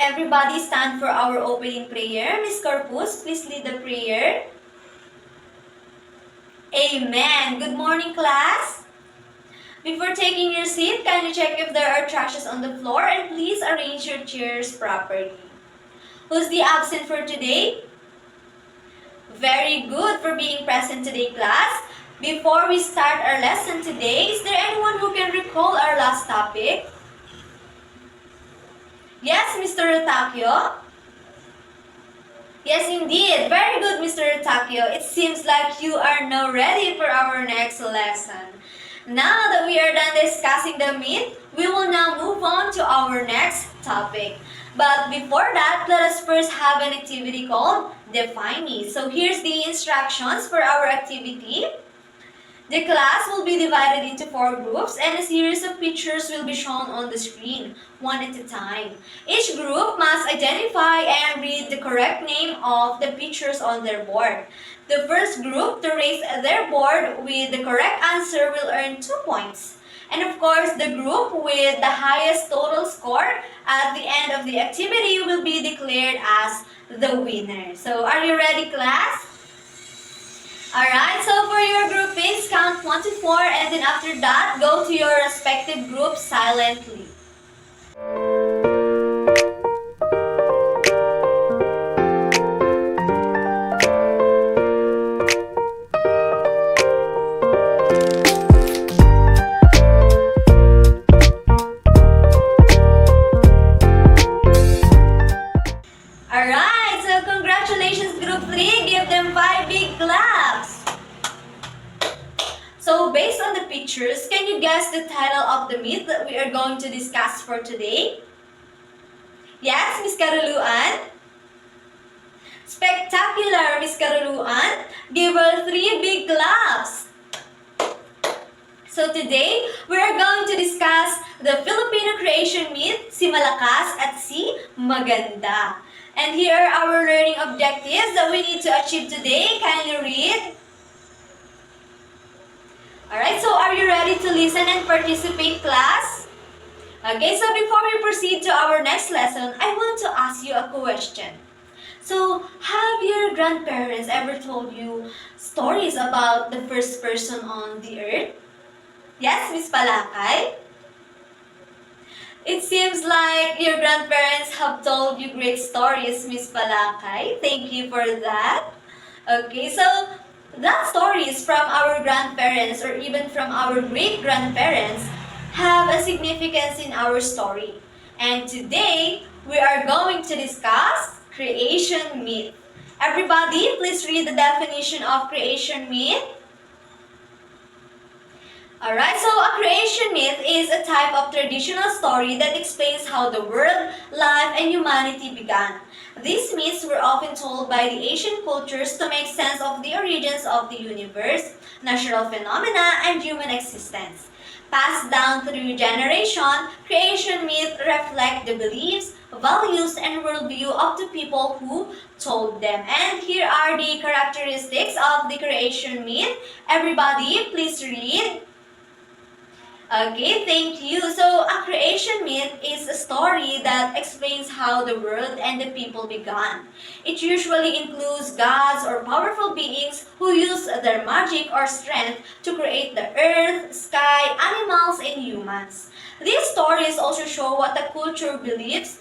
Everybody stand for our opening prayer. Miss Corpus, please lead the prayer. Amen. Good morning, class. Before taking your seat, kindly check if there are trashes on the floor and please arrange your chairs properly. Who's the absent for today? Very good for being present today, class. Before we start our lesson today, is there anyone who can recall our last topic? Yes, Mr. Rotakio? Yes, indeed. Very good, Mr. Rotakio. It seems like you are now ready for our next lesson. Now that we are done discussing the myth, we will now move on to our next topic. But before that, let us first have an activity called Define Me. So here's the instructions for our activity. The class will be divided into 4 groups and a series of pictures will be shown on the screen, one at a time. Each group must identify and read the correct name of the pictures on their board. The first group to raise their board with the correct answer will earn 2 points. And of course, the group with the highest total score at the end of the activity will be declared as the winner. So, are you ready, class? Alright, so for your groupings, count 1 to 4 and then after that, go to your respective group silently. Alright, so congratulations Group 3, give them 5 big claps. So based on the pictures, can you guess the title of the myth that we are going to discuss for today? Yes, Miss Karuluan? Spectacular, Miss Karuluan. Give her 3 big claps. So today, we are going to discuss the Filipino creation myth, si Malakas at si Maganda. And here are our learning objectives that we need to achieve today. Kindly read. Alright, so are you ready to listen and participate, class? Okay, so before we proceed to our next lesson, I want to ask you a question. So, have your grandparents ever told you stories about the first person on the earth? Yes, Miss Palakay? It seems like your grandparents have told you great stories, Miss Palakay. Thank you for that. Okay, so that stories from our grandparents or even from our great-grandparents have a significance in our story. And today, we are going to discuss creation myth. Everybody, please read the definition of creation myth. Alright, so a creation myth is a type of traditional story that explains how the world, life, and humanity began. These myths were often told by the ancient cultures to make sense of the origins of the universe, natural phenomena, and human existence. Passed down through generation, creation myths reflect the beliefs, values, and worldview of the people who told them. And here are the characteristics of the creation myth. Everybody, please read. Okay, thank you. So, a creation myth is a story that explains how the world and the people began. It usually includes gods or powerful beings who use their magic or strength to create the earth, sky, animals, and humans. These stories also show what the culture believes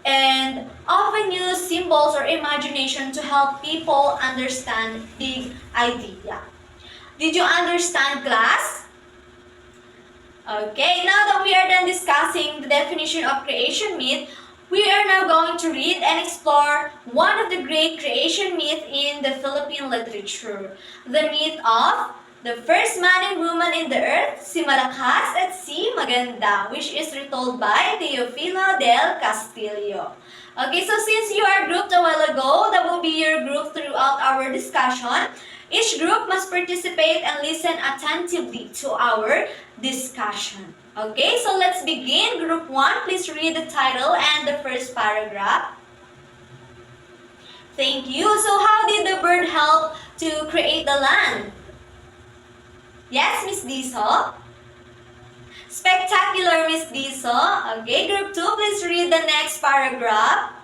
and often use symbols or imagination to help people understand the idea. Did you understand, class? Okay, now that we are done discussing the definition of creation myth, we are now going to read and explore one of the great creation myths in the Philippine literature. The myth of the first man and woman in the earth, si Malakas at si Maganda, which is retold by Teofilo del Castillo. Okay, so since you are grouped a while ago, that will be your group throughout our discussion. Each group must participate and listen attentively to our discussion. Okay, so let's begin. Group 1, please read the title and the first paragraph. Thank you. So how did the bird help to create the land? Yes, Miss Diesel? Spectacular, Miss Diso. Okay, group 2, please read the next paragraph.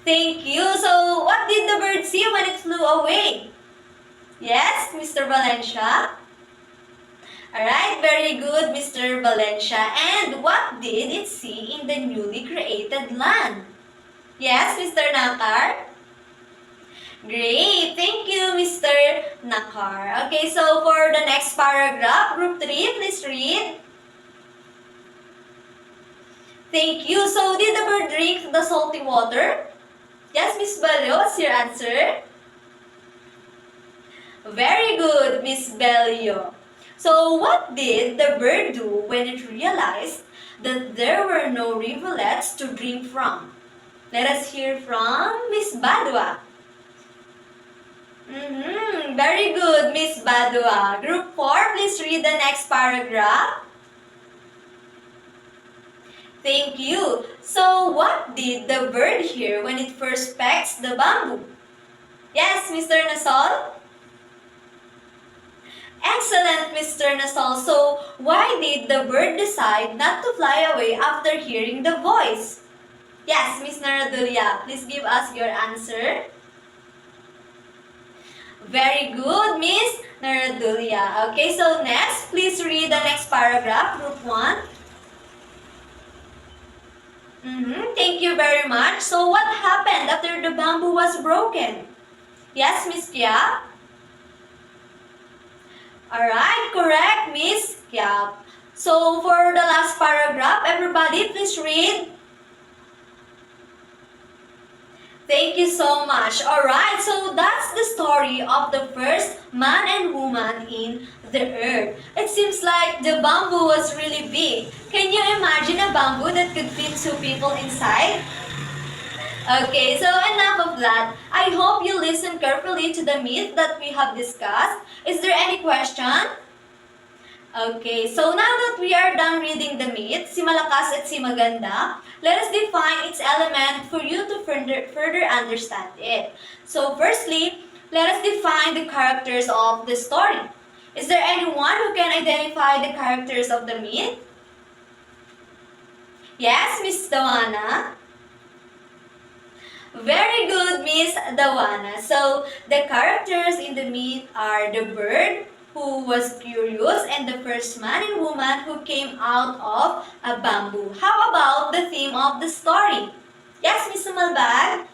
Thank you. So, what did the bird see when it flew away? Yes, Mr. Valencia? Alright, very good, Mr. Valencia. And what did it see in the newly created land? Yes, Mr. Nakar? Great, thank you, Mr. Nakar. Okay, so for the next paragraph, group 3, please read. Thank you. So, did the bird drink the salty water? Yes, Miss Balio, what's your answer? Very good, Miss Belio. So, what did the bird do when it realized that there were no rivulets to drink from? Let us hear from Miss Badua. Very good, Miss Badua. Group 4, please read the next paragraph. Thank you. So, what did the bird hear when it first pecks the bamboo? Yes, Mr. Nasol? Excellent, Mr. Nasol. So, why did the bird decide not to fly away after hearing the voice? Yes, Miss Naradulia, please give us your answer. Very good, Miss Naradulia. Okay, so next, please read the next paragraph, group 1. Thank you very much. So, what happened after the bamboo was broken? Yes, Miss Kia? Alright, correct, Miss Kia. So, for the last paragraph, everybody please read. Thank you so much. Alright, so that's the story of the first man and woman in the earth. It seems like the bamboo was really big. Can you imagine a bamboo that could fit 2 people inside? Okay, so enough of that. I hope you listen carefully to the myth that we have discussed. Is there any question? Okay, so now that we are done reading the myth, si Malakas at si Maganda, let us define its element for you to further understand it. So firstly, let us define the characters of the story. Is there anyone who can identify the characters of the myth? Yes, Miss Dawana? Very good, Miss Dawana. So, the characters in the myth are the bird, who was curious, and the first man and woman who came out of a bamboo. How about the theme of the story? Yes, Miss Sumalbag?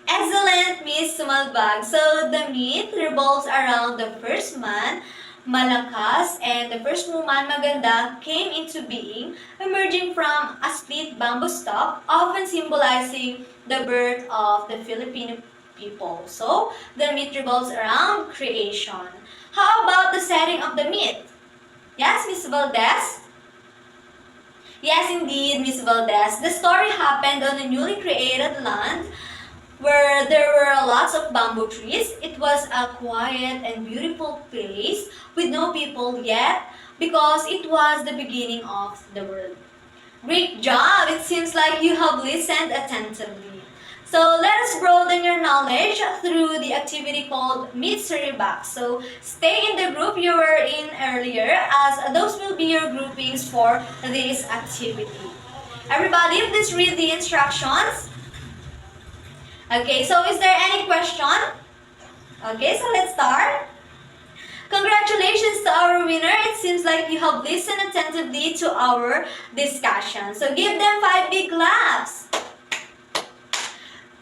Excellent, Miss Sumalbag. So, the myth revolves around the first man, Malakas, and the first woman, Maganda, came into being, emerging from a split bamboo stalk, often symbolizing the birth of the Filipino people. So, the myth revolves around creation. How about the setting of the myth? Yes, Miss Valdez? Yes, indeed, Miss Valdez. The story happened on a newly created land where there were lots of bamboo trees. It was a quiet and beautiful place with no people yet because it was the beginning of the world. Great job! It seems like you have listened attentively. So let us broaden your knowledge through the activity called Mystery Box. So stay in the group you were in earlier as those will be your groupings for this activity. Everybody, please read the instructions. Okay, so is there any question? Okay, so let's start. Congratulations to our winner. It seems like you have listened attentively to our discussion. So give them 5 big claps.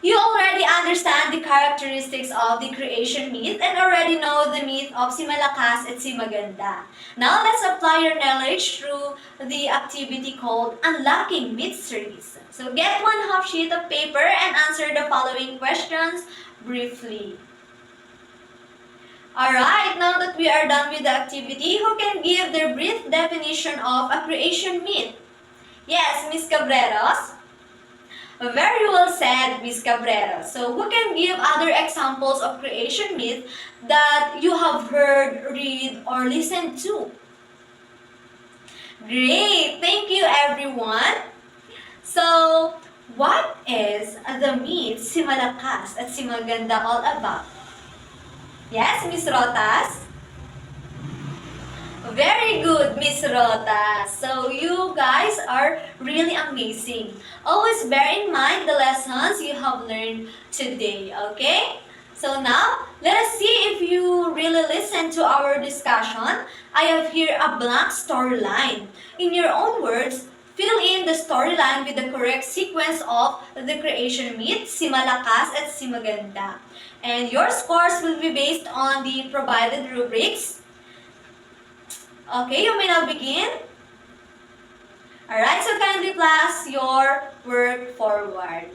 You already understand the characteristics of the creation myth and already know the myth of si Malakas at si Maganda. Now let's apply your knowledge through the activity called Unlocking Mysteries. So get 1/2 sheet of paper and answer the following questions briefly. Alright, now that we are done with the activity, who can give their brief definition of a creation myth? Yes, Miss Cabreros? Very well said, Miss Cabrera. So, who can give other examples of creation myth that you have heard, read, or listened to? Great! Thank you, everyone. So, what is the myth si Malakas at si Maganda all about? Yes, Miss Rotas? Very good, Miss Rota. So you guys are really amazing. Always bear in mind the lessons you have learned today, okay? So now, let us see if you really listen to our discussion. I have here a blank storyline. In your own words, fill in the storyline with the correct sequence of the creation myth, si Malakas at si Maganda. And your scores will be based on the provided rubrics. Okay, you may now begin. Alright, so kindly pass your work forward.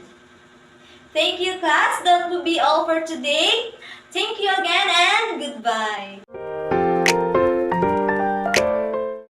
Thank you, class. That will be all for today. Thank you again and goodbye.